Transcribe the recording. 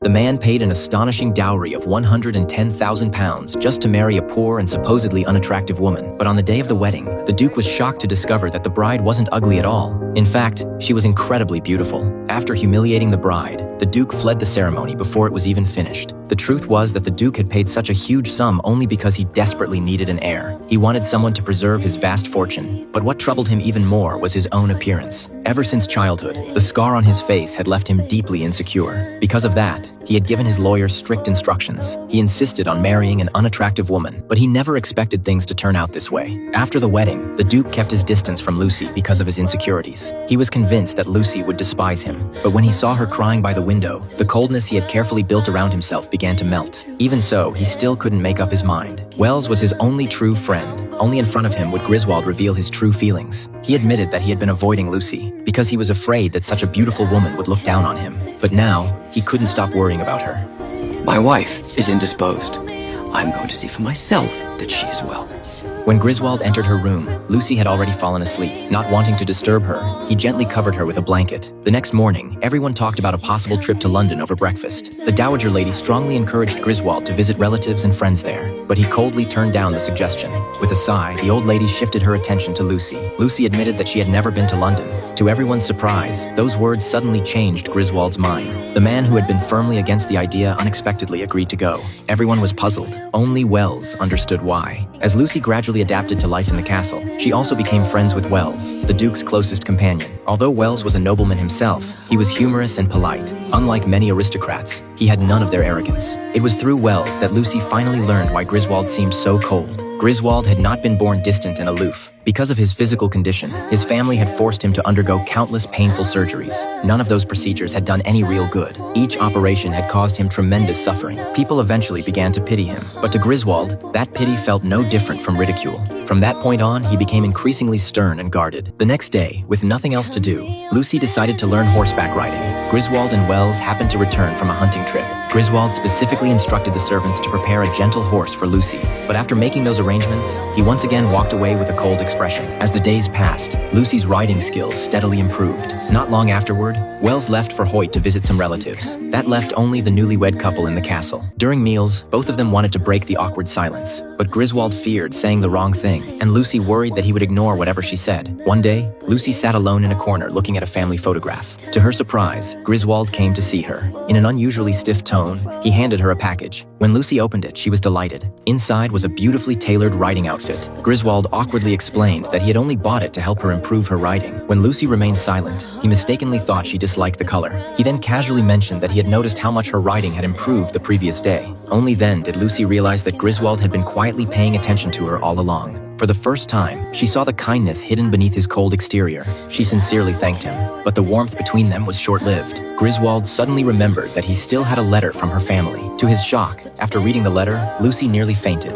The man paid an astonishing dowry of £110,000 just to marry a poor and supposedly unattractive woman. But on the day of the wedding, the Duke was shocked to discover that the bride wasn't ugly at all. In fact, she was incredibly beautiful. After humiliating the bride, the Duke fled the ceremony before it was even finished. The truth was that the Duke had paid such a huge sum only because he desperately needed an heir. He wanted someone to preserve his vast fortune. But what troubled him even more was his own appearance. Ever since childhood, the scar on his face had left him deeply insecure. Because of that, he had given his lawyer strict instructions. He insisted on marrying an unattractive woman, but he never expected things to turn out this way. After the wedding, the Duke kept his distance from Lucy because of his insecurities. He was convinced that Lucy would despise him, but when he saw her crying by the window, the coldness he had carefully built around himself began to melt. Even so, he still couldn't make up his mind. Wells was his only true friend. Only in front of him would Griswold reveal his true feelings. He admitted that he had been avoiding Lucy because he was afraid that such a beautiful woman would look down on him. But now, he couldn't stop worrying about her. My wife is indisposed. I'm going to see for myself that she is well. When Griswold entered her room, Lucy had already fallen asleep. Not wanting to disturb her, he gently covered her with a blanket. The next morning, everyone talked about a possible trip to London over breakfast. The Dowager Lady strongly encouraged Griswold to visit relatives and friends there, but he coldly turned down the suggestion. With a sigh, the old lady shifted her attention to Lucy. Lucy admitted that she had never been to London. To everyone's surprise, those words suddenly changed Griswold's mind. The man who had been firmly against the idea unexpectedly agreed to go. Everyone was puzzled. Only Wells understood why. As Lucy gradually adapted to life in the castle, she also became friends with Wells, the Duke's closest companion. Although Wells was a nobleman himself, he was humorous and polite. Unlike many aristocrats, he had none of their arrogance. It was through Wells that Lucy finally learned why Griswold seemed so cold. Griswold had not been born distant and aloof. Because of his physical condition, his family had forced him to undergo countless painful surgeries. None of those procedures had done any real good. Each operation had caused him tremendous suffering. People eventually began to pity him. But to Griswold, that pity felt no different from ridicule. From that point on, he became increasingly stern and guarded. The next day, with nothing else to do, Lucy decided to learn horseback riding. Griswold and Wells happened to return from a hunting trip. Griswold specifically instructed the servants to prepare a gentle horse for Lucy. But after making those arrangements, he once again walked away with a cold expression. As the days passed, Lucy's riding skills steadily improved. Not long afterward, Wells left for Hoyt to visit some relatives. That left only the newlywed couple in the castle. During meals, both of them wanted to break the awkward silence, but Griswold feared saying the wrong thing, and Lucy worried that he would ignore whatever she said. One day, Lucy sat alone in a corner looking at a family photograph. To her surprise, Griswold came to see her. In an unusually stiff tone, he handed her a package. When Lucy opened it, she was delighted. Inside was a beautifully tailored riding outfit. Griswold awkwardly explained that he had only bought it to help her improve her riding. When Lucy remained silent, he mistakenly thought she disliked the color. He then casually mentioned that he had noticed how much her riding had improved the previous day. Only then did Lucy realize that Griswold had been quietly paying attention to her all along. For the first time, she saw the kindness hidden beneath his cold exterior. She sincerely thanked him, but the warmth between them was short-lived. Griswold suddenly remembered that he still had a letter from her family. To his shock, after reading the letter, Lucy nearly fainted.